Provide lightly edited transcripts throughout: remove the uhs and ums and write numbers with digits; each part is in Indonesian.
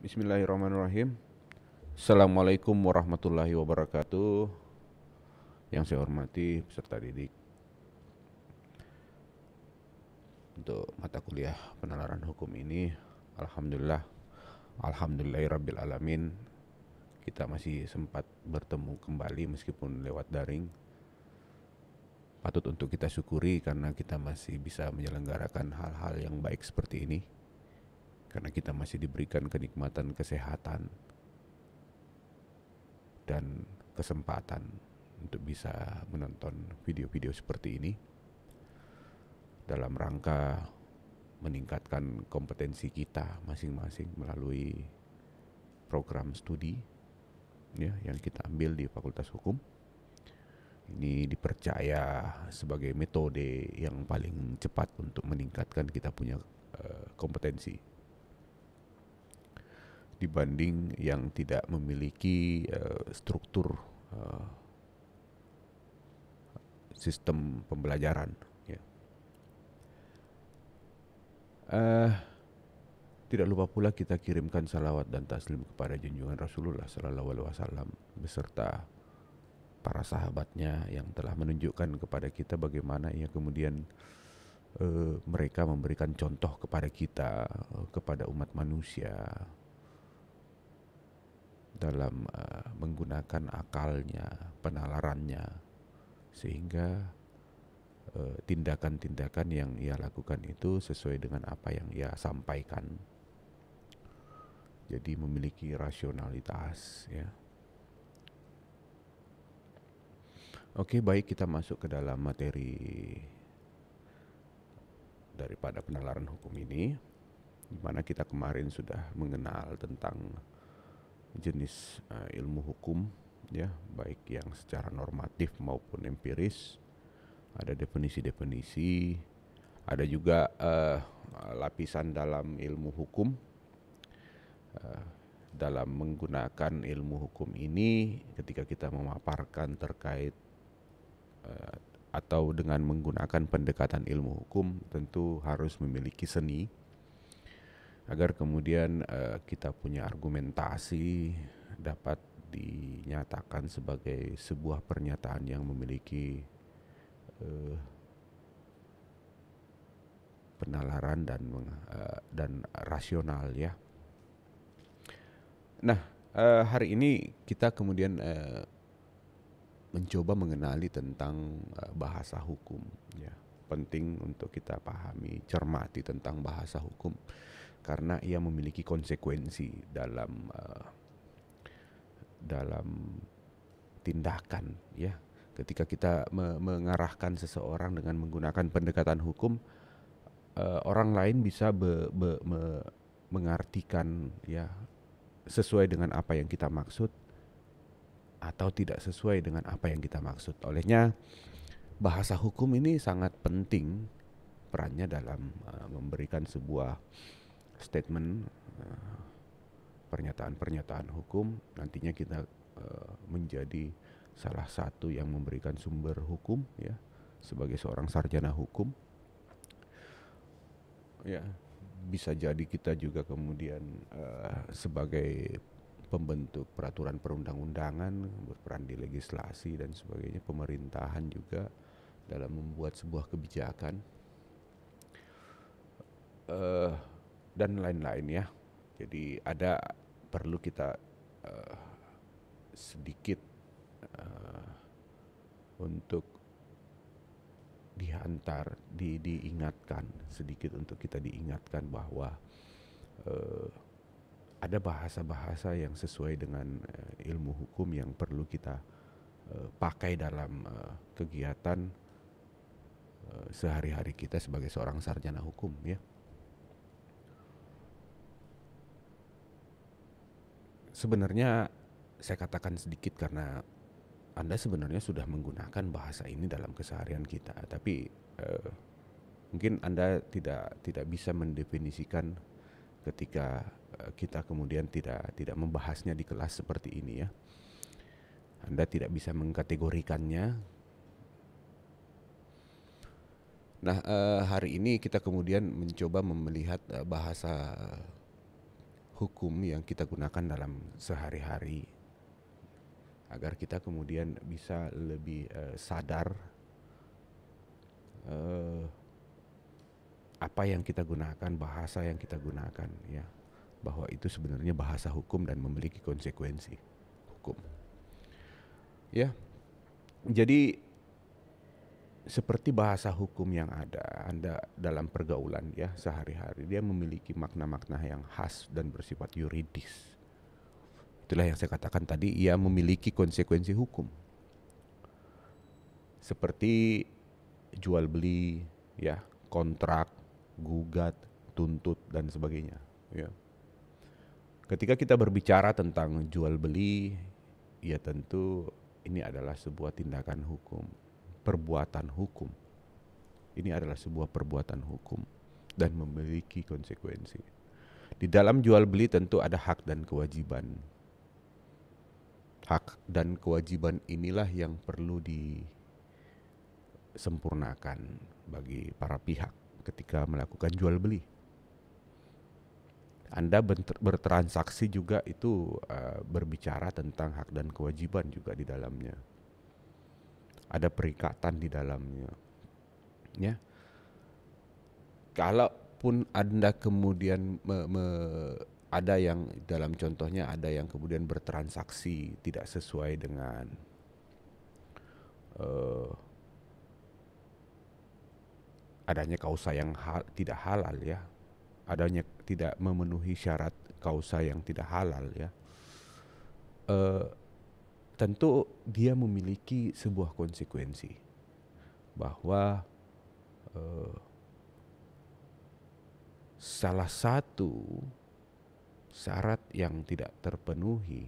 Bismillahirrahmanirrahim. Assalamualaikum warahmatullahi wabarakatuh. Yang saya hormati peserta didik untuk mata kuliah penalaran hukum ini, Alhamdulillahirabbil alamin, kita masih sempat bertemu kembali meskipun lewat daring. Patut untuk kita syukuri karena kita masih bisa menyelenggarakan hal-hal yang baik seperti ini, karena kita masih diberikan kenikmatan kesehatan dan kesempatan untuk bisa menonton video-video seperti ini dalam rangka meningkatkan kompetensi kita masing-masing melalui program studi ya, yang kita ambil di Fakultas Hukum. Ini dipercaya sebagai metode yang paling cepat untuk meningkatkan kita punya kompetensi dibanding yang tidak memiliki struktur sistem pembelajaran. Ya. Tidak lupa pula kita kirimkan salawat dan taslim kepada junjungan Rasulullah Sallallahu Alaihi Wasallam beserta para sahabatnya yang telah menunjukkan kepada kita bagaimana ia kemudian mereka memberikan contoh kepada kita, kepada umat manusia dalam menggunakan akalnya, penalarannya, sehingga tindakan-tindakan yang ia lakukan itu sesuai dengan apa yang ia sampaikan. Jadi memiliki rasionalitas, ya. Oke, baik, kita masuk ke dalam materi daripada penalaran hukum ini, di mana kita kemarin sudah mengenal tentang jenis ilmu hukum, ya, baik yang secara normatif maupun empiris. Ada definisi-definisi, ada juga lapisan dalam ilmu hukum. Dalam menggunakan ilmu hukum ini, ketika kita memaparkan terkait atau dengan menggunakan pendekatan ilmu hukum, tentu harus memiliki seni agar kemudian kita punya argumentasi dapat dinyatakan sebagai sebuah pernyataan yang memiliki penalaran dan rasional, ya. Nah, hari ini kita kemudian mencoba mengenali tentang bahasa hukum, ya. Penting untuk kita pahami, cermati tentang bahasa hukum karena ia memiliki konsekuensi dalam tindakan, ya. Ketika kita mengarahkan seseorang dengan menggunakan pendekatan hukum, orang lain bisa mengartikan, ya, sesuai dengan apa yang kita maksud atau tidak sesuai dengan apa yang kita maksud. Olehnya bahasa hukum ini sangat penting perannya dalam memberikan sebuah statement, pernyataan-pernyataan hukum. Nantinya kita menjadi salah satu yang memberikan sumber hukum, ya, sebagai seorang sarjana hukum. Ya, bisa jadi kita juga kemudian sebagai pembentuk peraturan perundang-undangan, berperan di legislasi dan sebagainya, pemerintahan juga dalam membuat sebuah kebijakan dan lain-lain, ya. Jadi ada perlu kita sedikit untuk diingatkan sedikit, untuk kita diingatkan bahwa ada bahasa-bahasa yang sesuai dengan ilmu hukum yang perlu kita pakai dalam kegiatan sehari-hari kita sebagai seorang sarjana hukum, ya. Sebenarnya saya katakan sedikit karena Anda sebenarnya sudah menggunakan bahasa ini dalam keseharian kita, tapi mungkin Anda tidak bisa mendefinisikan ketika kita kemudian tidak membahasnya di kelas seperti ini, ya. Anda tidak bisa mengkategorikannya. Nah, hari ini kita kemudian mencoba melihat bahasa hukum yang kita gunakan dalam sehari-hari, agar kita kemudian bisa lebih sadar apa yang kita gunakan, bahasa yang kita gunakan, ya, bahwa itu sebenarnya bahasa hukum dan memiliki konsekuensi hukum. Ya, jadi seperti bahasa hukum yang Anda dalam pergaulan, ya, sehari-hari, dia memiliki makna-makna yang khas dan bersifat yuridis. Itulah yang saya katakan tadi, ia memiliki konsekuensi hukum. Seperti jual beli, ya, kontrak, gugat, tuntut, dan sebagainya, ya. Ketika kita berbicara tentang jual beli, ya tentu ini adalah sebuah tindakan hukum, perbuatan hukum. Ini adalah sebuah perbuatan hukum dan memiliki konsekuensi. Di dalam jual beli tentu ada hak dan kewajiban. Hak dan kewajiban inilah yang perlu disempurnakan bagi para pihak ketika melakukan jual beli. Anda bertransaksi juga itu berbicara tentang hak dan kewajiban juga di dalamnya. Ada perikatan di dalamnya, ya. Kalaupun Anda kemudian ada yang dalam contohnya ada yang kemudian bertransaksi tidak sesuai dengan adanya kausa yang tidak halal, ya, adanya tidak memenuhi syarat kausa yang tidak halal, ya, tentu dia memiliki sebuah konsekuensi bahwa salah satu syarat yang tidak terpenuhi,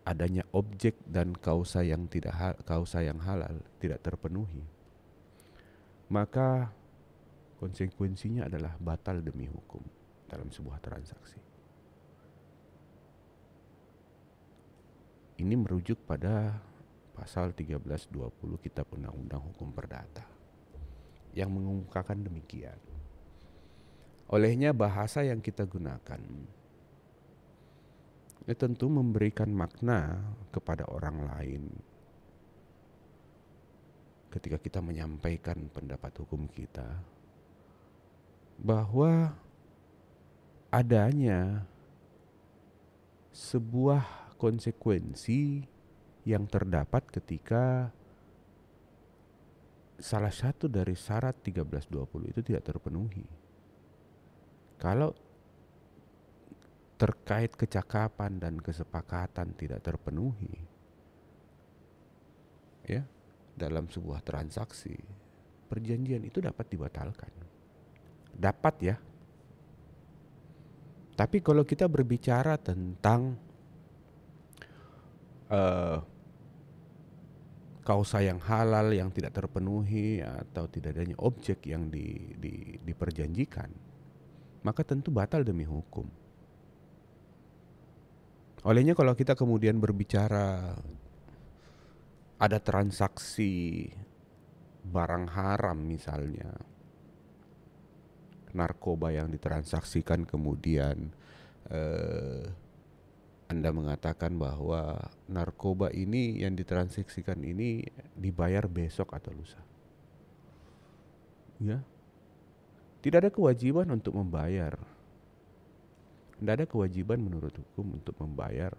adanya objek dan kausa yang halal tidak terpenuhi, maka konsekuensinya adalah batal demi hukum dalam sebuah transaksi. Ini merujuk pada pasal 1320 Kitab Undang-Undang Hukum Perdata yang mengemukakan demikian. Olehnya bahasa yang kita gunakan tentu memberikan makna kepada orang lain ketika kita menyampaikan pendapat hukum kita, bahwa adanya sebuah konsekuensi yang terdapat ketika salah satu dari syarat 1320 itu tidak terpenuhi. Kalau terkait kecakapan dan kesepakatan tidak terpenuhi, ya, dalam sebuah transaksi, perjanjian itu dapat dibatalkan. Dapat, ya. Tapi kalau kita berbicara tentang kausa yang halal yang tidak terpenuhi atau tidak adanya objek yang diperjanjikan, maka tentu batal demi hukum. Olehnya kalau kita kemudian berbicara ada transaksi barang haram, misalnya narkoba yang ditransaksikan, kemudian Anda mengatakan bahwa narkoba ini yang ditransaksikan ini dibayar besok atau lusa, ya, tidak ada kewajiban untuk membayar. Tidak ada kewajiban menurut hukum untuk membayar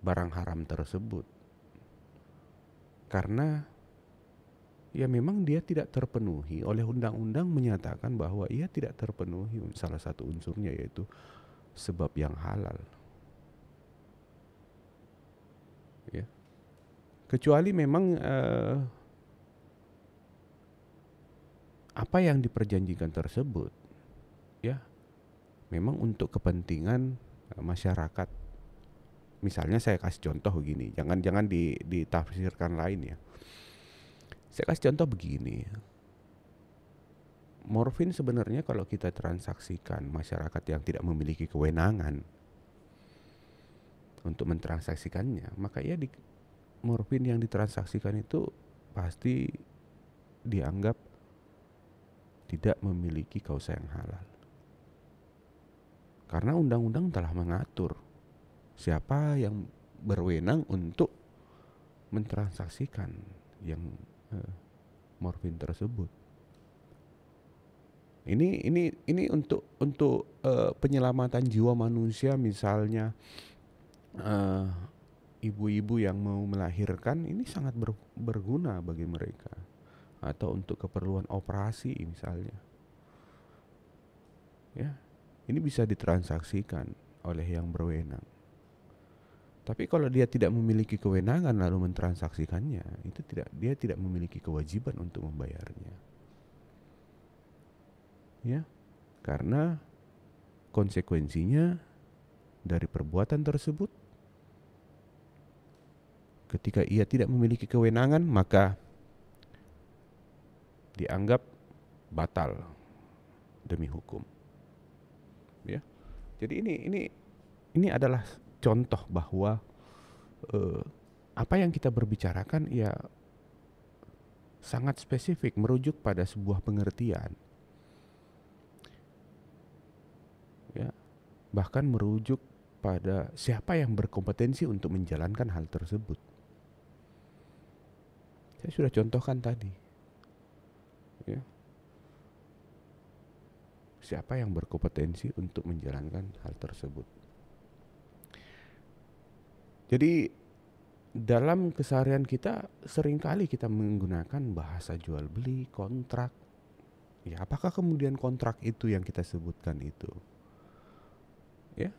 barang haram tersebut, karena ya memang dia tidak terpenuhi. Oleh undang-undang menyatakan bahwa ia tidak terpenuhi salah satu unsurnya, yaitu sebab yang halal, ya. Kecuali memang apa yang diperjanjikan tersebut, ya, memang untuk kepentingan masyarakat. Misalnya saya kasih contoh begini, jangan ditafsirkan lain, ya. Saya kasih contoh begini. Morfin sebenarnya kalau kita transaksikan, masyarakat yang tidak memiliki kewenangan untuk mentransaksikannya, maka morfin yang ditransaksikan itu pasti dianggap tidak memiliki kausa yang halal. Karena undang-undang telah mengatur siapa yang berwenang untuk mentransaksikan yang morfin tersebut. Ini untuk penyelamatan jiwa manusia, misalnya ibu-ibu yang mau melahirkan, ini sangat berguna bagi mereka, atau untuk keperluan operasi misalnya. Ya, ini bisa ditransaksikan oleh yang berwenang. Tapi kalau dia tidak memiliki kewenangan lalu mentransaksikannya, dia tidak memiliki kewajiban untuk membayarnya. Ya, karena konsekuensinya dari perbuatan tersebut, ketika ia tidak memiliki kewenangan, maka dianggap batal demi hukum. Ya, jadi ini adalah contoh bahwa apa yang kita berbicarakan ya sangat spesifik, merujuk pada sebuah pengertian. Ya, bahkan merujuk pada siapa yang berkompetensi untuk menjalankan hal tersebut. Saya sudah contohkan tadi. Ya. Siapa yang berkompetensi untuk menjalankan hal tersebut. Jadi dalam keseharian kita seringkali kita menggunakan bahasa jual beli, kontrak. Ya, apakah kemudian kontrak itu yang kita sebutkan itu? Ya.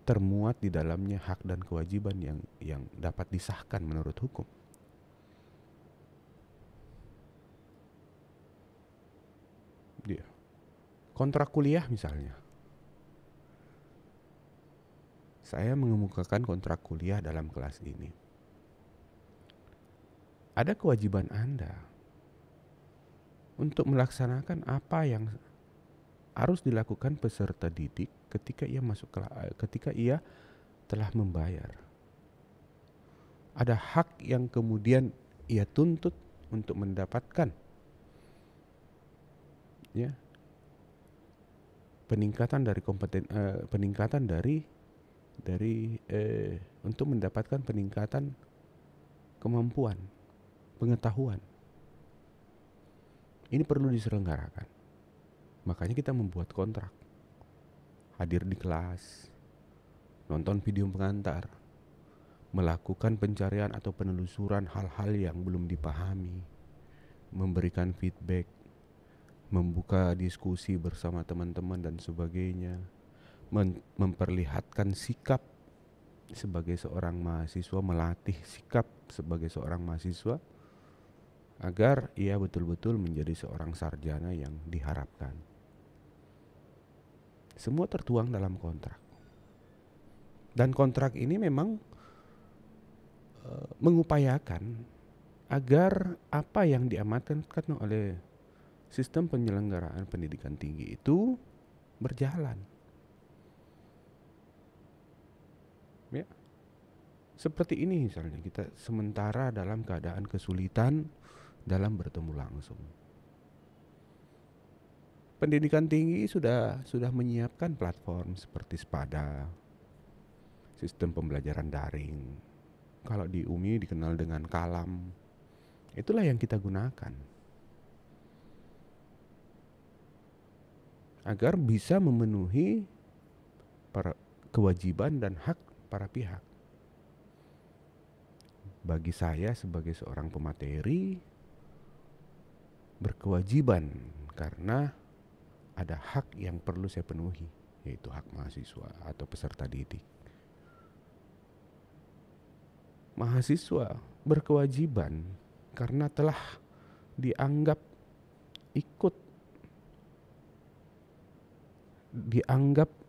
Termuat di dalamnya hak dan kewajiban yang dapat disahkan menurut hukum. Dia. Kontrak kuliah misalnya. Saya mengemukakan kontrak kuliah dalam kelas ini. Ada kewajiban Anda untuk melaksanakan apa yang harus dilakukan peserta didik ketika ia telah membayar. Ada hak yang kemudian ia tuntut untuk mendapatkan, ya, peningkatan dari untuk mendapatkan peningkatan kemampuan, pengetahuan. Ini perlu diselenggarakan. Makanya kita membuat kontrak. Hadir di kelas, nonton video pengantar, melakukan pencarian atau penelusuran hal-hal yang belum dipahami, memberikan feedback, membuka diskusi bersama teman-teman dan sebagainya, memperlihatkan sikap sebagai seorang mahasiswa, melatih sikap sebagai seorang mahasiswa agar ia betul-betul menjadi seorang sarjana yang diharapkan. Semua tertuang dalam kontrak. Dan kontrak ini memang mengupayakan agar apa yang diamanatkan oleh sistem penyelenggaraan pendidikan tinggi itu berjalan. Ya. Seperti ini misalnya, kita sementara dalam keadaan kesulitan dalam bertemu langsung. Pendidikan tinggi sudah menyiapkan platform seperti Spada, sistem pembelajaran daring. Kalau di UMI dikenal dengan Kalam. Itulah yang kita gunakan agar bisa memenuhi kewajiban dan hak para pihak. Bagi saya sebagai seorang pemateri, berkewajiban karena ada hak yang perlu saya penuhi, yaitu hak mahasiswa atau peserta didik. Mahasiswa berkewajiban karena telah dianggap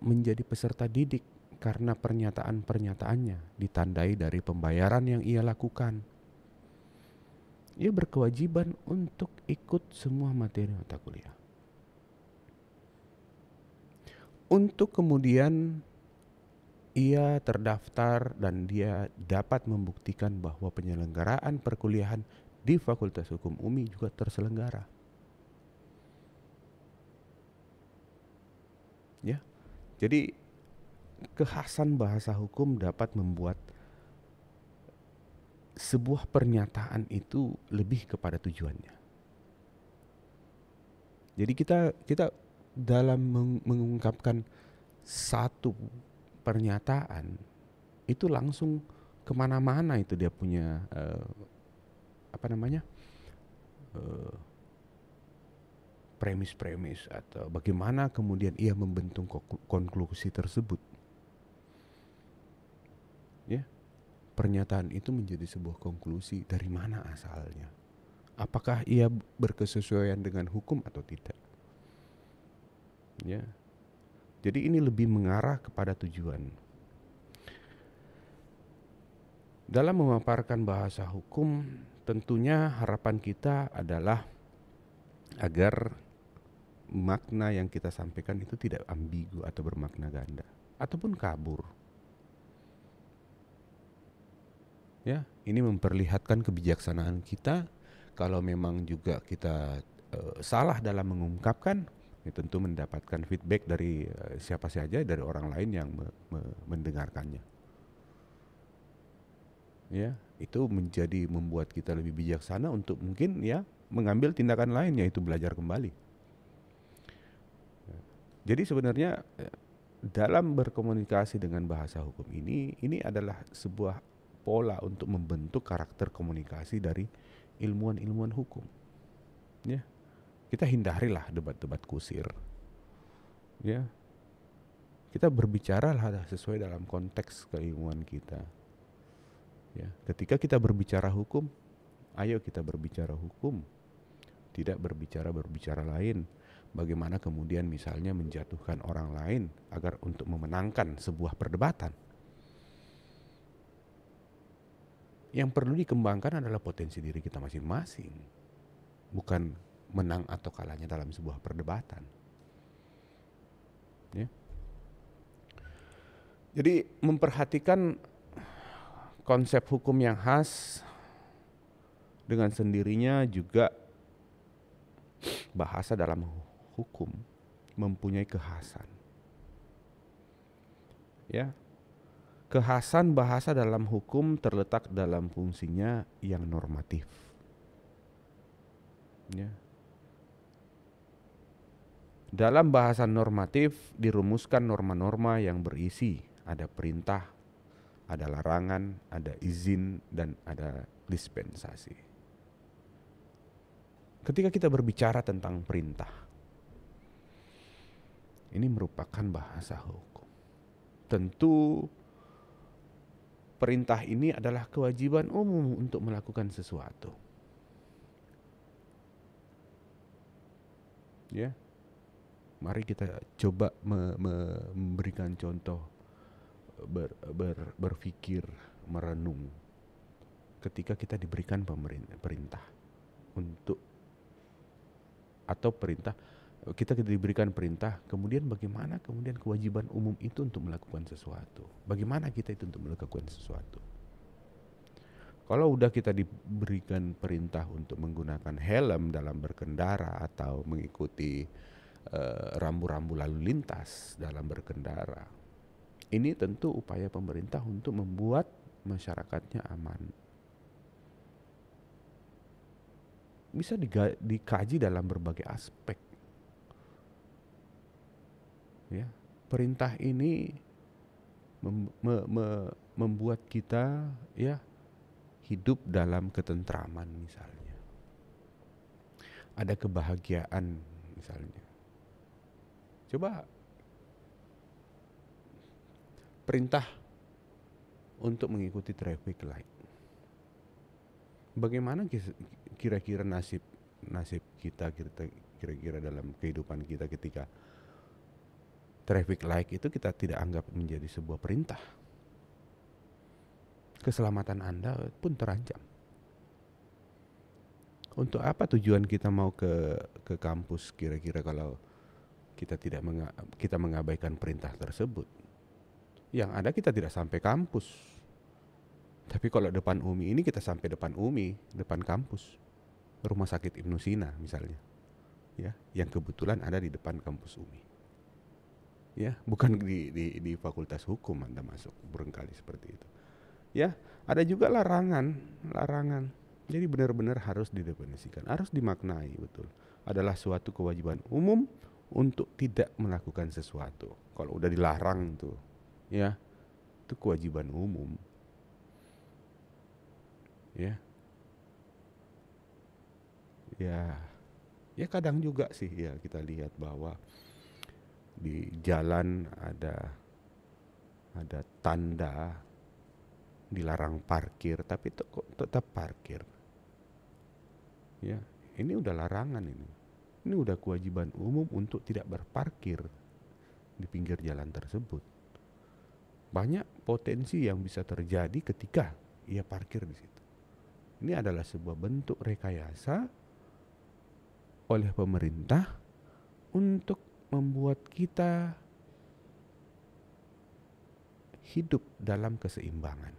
menjadi peserta didik karena pernyataan-pernyataannya ditandai dari pembayaran yang ia lakukan. Ia berkewajiban untuk ikut semua materi mata kuliah. Untuk kemudian ia terdaftar dan dia dapat membuktikan bahwa penyelenggaraan perkuliahan di Fakultas Hukum UMI juga terselenggara. Jadi kekhasan bahasa hukum dapat membuat sebuah pernyataan itu lebih kepada tujuannya. Jadi kita dalam mengungkapkan satu pernyataan itu langsung kemana-mana itu dia punya premis-premis atau bagaimana kemudian ia membentuk konklusi tersebut. Ya, pernyataan itu menjadi sebuah konklusi dari mana asalnya. Apakah ia berkesesuaian dengan hukum atau tidak? Ya. Jadi ini lebih mengarah kepada tujuan. Dalam memaparkan bahasa hukum, tentunya harapan kita adalah agar makna yang kita sampaikan itu tidak ambigu atau bermakna ganda ataupun kabur. Ya, ini memperlihatkan kebijaksanaan kita. Kalau memang juga kita salah dalam mengungkapkan, ya tentu mendapatkan feedback dari siapa saja, dari orang lain yang mendengarkannya. Ya, itu membuat kita lebih bijaksana untuk mungkin ya mengambil tindakan lain, yaitu belajar kembali. Jadi sebenarnya dalam berkomunikasi dengan bahasa hukum ini adalah sebuah pola untuk membentuk karakter komunikasi dari ilmuwan-ilmuwan hukum. Ya, kita hindarilah debat-debat kusir. Ya, kita berbicaralah sesuai dalam konteks keilmuan kita. Ya, ketika kita berbicara hukum, ayo kita berbicara hukum, tidak berbicara lain. Bagaimana kemudian misalnya menjatuhkan orang lain agar untuk memenangkan sebuah perdebatan. Yang perlu dikembangkan adalah potensi diri kita masing-masing, bukan menang atau kalahnya dalam sebuah perdebatan. Ya. Jadi memperhatikan konsep hukum yang khas dengan sendirinya juga bahasa dalam hukum mempunyai kekhasan. Ya. Kekhasan bahasa dalam hukum terletak dalam fungsinya yang normatif. Ya. Dalam bahasa normatif dirumuskan norma-norma yang berisi ada perintah, ada larangan, ada izin, dan ada dispensasi. Ketika kita berbicara tentang perintah, ini merupakan bahasa hukum. Tentu perintah ini adalah kewajiban umum untuk melakukan sesuatu. Ya, mari kita coba memberikan contoh, berpikir, merenung. Ketika kita diberikan perintah untuk atau perintah, kita diberikan perintah, kemudian bagaimana kemudian kewajiban umum itu untuk melakukan sesuatu? Bagaimana kita itu untuk melakukan sesuatu? Kalau udah kita diberikan perintah untuk menggunakan helm dalam berkendara atau mengikuti rambu-rambu lalu lintas dalam berkendara, ini tentu upaya pemerintah untuk membuat masyarakatnya aman. Bisa dikaji dalam berbagai aspek. Ya, perintah ini membuat kita ya hidup dalam ketentraman misalnya. Ada kebahagiaan misalnya. Coba perintah untuk mengikuti traffic light. Bagaimana kira-kira nasib kita kira-kira dalam kehidupan kita ketika traffic light itu kita tidak anggap menjadi sebuah perintah? Keselamatan Anda pun terancam. Untuk apa tujuan kita mau ke kampus kira-kira kalau kita mengabaikan perintah tersebut? Yang ada kita tidak sampai kampus. Tapi kalau depan UMI ini kita sampai depan UMI, depan kampus. Rumah sakit Ibnu Sina misalnya. Ya, yang kebetulan ada di depan kampus UMI. ya, bukan di fakultas hukum Anda masuk barangkali seperti itu. Ya, ada juga larangan, larangan. Jadi benar-benar harus didefinisikan, harus dimaknai betul. Adalah suatu kewajiban umum untuk tidak melakukan sesuatu. Kalau udah dilarang tuh, ya, itu kewajiban umum. Ya, ya, ya kadang juga sih ya kita lihat bahwa di jalan ada tanda dilarang parkir, tapi kok tetap parkir. Ya, ini udah larangan ini. Ini udah kewajiban umum untuk tidak berparkir di pinggir jalan tersebut. Banyak potensi yang bisa terjadi ketika ia parkir di situ. Ini adalah sebuah bentuk rekayasa oleh pemerintah untuk membuat kita hidup dalam keseimbangan.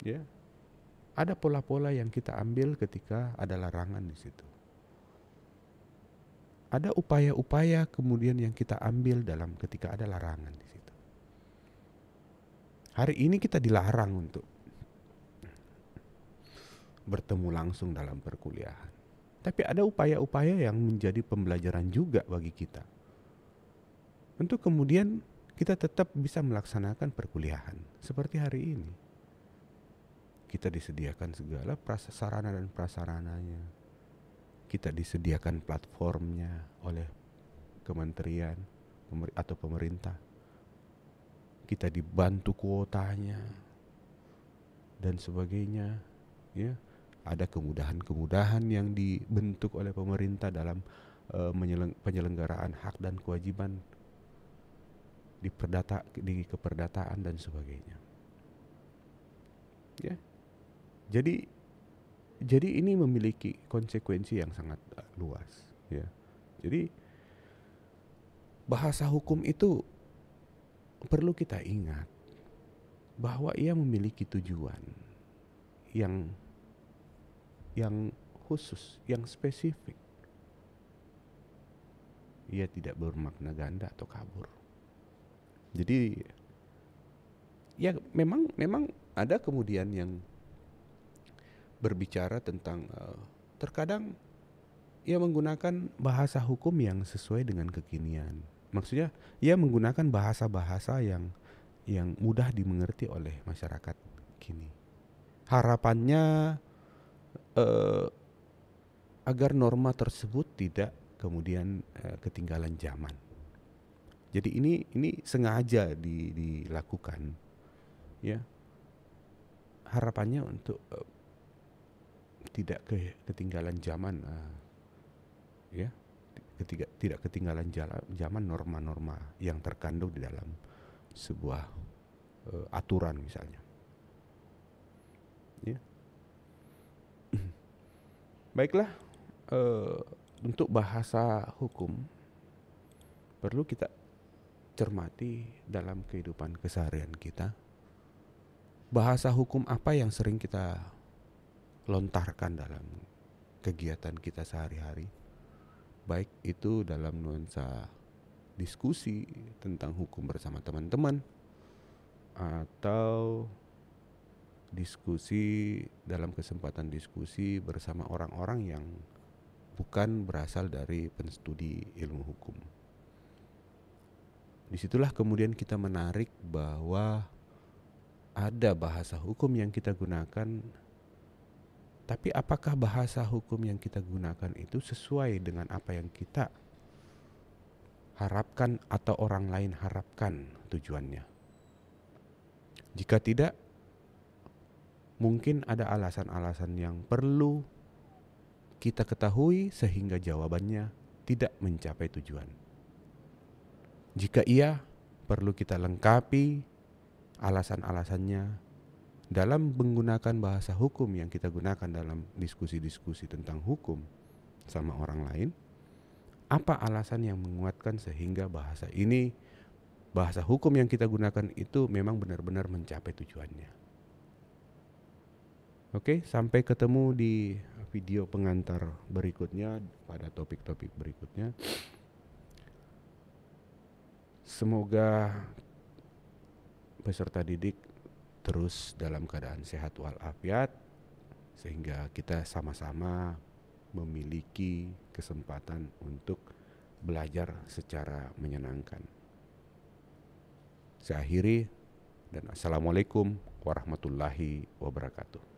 Ya, ada pola-pola yang kita ambil ketika ada larangan di situ. Ada upaya-upaya kemudian yang kita ambil dalam ketika ada larangan di situ. Hari ini kita dilarang untuk bertemu langsung dalam perkuliahan. Tapi ada upaya-upaya yang menjadi pembelajaran juga bagi kita. Untuk kemudian kita tetap bisa melaksanakan perkuliahan seperti hari ini. Kita disediakan segala sarana dan prasarananya. Kita disediakan platformnya oleh kementerian atau pemerintah. Kita dibantu kuotanya dan sebagainya, ya. Ada kemudahan-kemudahan yang dibentuk oleh pemerintah dalam penyelenggaraan hak dan kewajiban di keperdataan dan sebagainya. Ya. Jadi ini memiliki konsekuensi yang sangat luas, ya. Jadi bahasa hukum itu perlu kita ingat bahwa ia memiliki tujuan yang khusus, yang spesifik. Ia tidak bermakna ganda atau kabur. Jadi ya memang ada kemudian yang berbicara tentang terkadang ia menggunakan bahasa hukum yang sesuai dengan kekinian. Maksudnya ia menggunakan bahasa-bahasa yang mudah dimengerti oleh masyarakat kini. Harapannya agar norma tersebut tidak kemudian ketinggalan zaman. Jadi ini sengaja dilakukan, ya. Harapannya untuk tidak ketinggalan zaman, ya, tidak ketinggalan zaman norma-norma yang terkandung di dalam sebuah aturan misalnya, ya. Baiklah, untuk bahasa hukum perlu kita cermati dalam kehidupan keseharian kita. Bahasa hukum apa yang sering kita lontarkan dalam kegiatan kita sehari-hari, baik itu dalam nuansa diskusi tentang hukum bersama teman-teman atau diskusi dalam kesempatan diskusi bersama orang-orang yang bukan berasal dari penstudi ilmu hukum. Disitulah kemudian kita menarik bahwa ada bahasa hukum yang kita gunakan. Tapi apakah bahasa hukum yang kita gunakan itu sesuai dengan apa yang kita harapkan atau orang lain harapkan tujuannya? Jika tidak, mungkin ada alasan-alasan yang perlu kita ketahui sehingga jawabannya tidak mencapai tujuan. Jika iya, perlu kita lengkapi alasan-alasannya dalam menggunakan bahasa hukum yang kita gunakan dalam diskusi-diskusi tentang hukum sama orang lain. Apa alasan yang menguatkan sehingga bahasa hukum yang kita gunakan itu memang benar-benar mencapai tujuannya. Oke, sampai ketemu di video pengantar berikutnya pada topik-topik berikutnya. Semoga peserta didik terus dalam keadaan sehat walafiat, sehingga kita sama-sama memiliki kesempatan untuk belajar secara menyenangkan. Saya akhiri, dan assalamualaikum warahmatullahi wabarakatuh.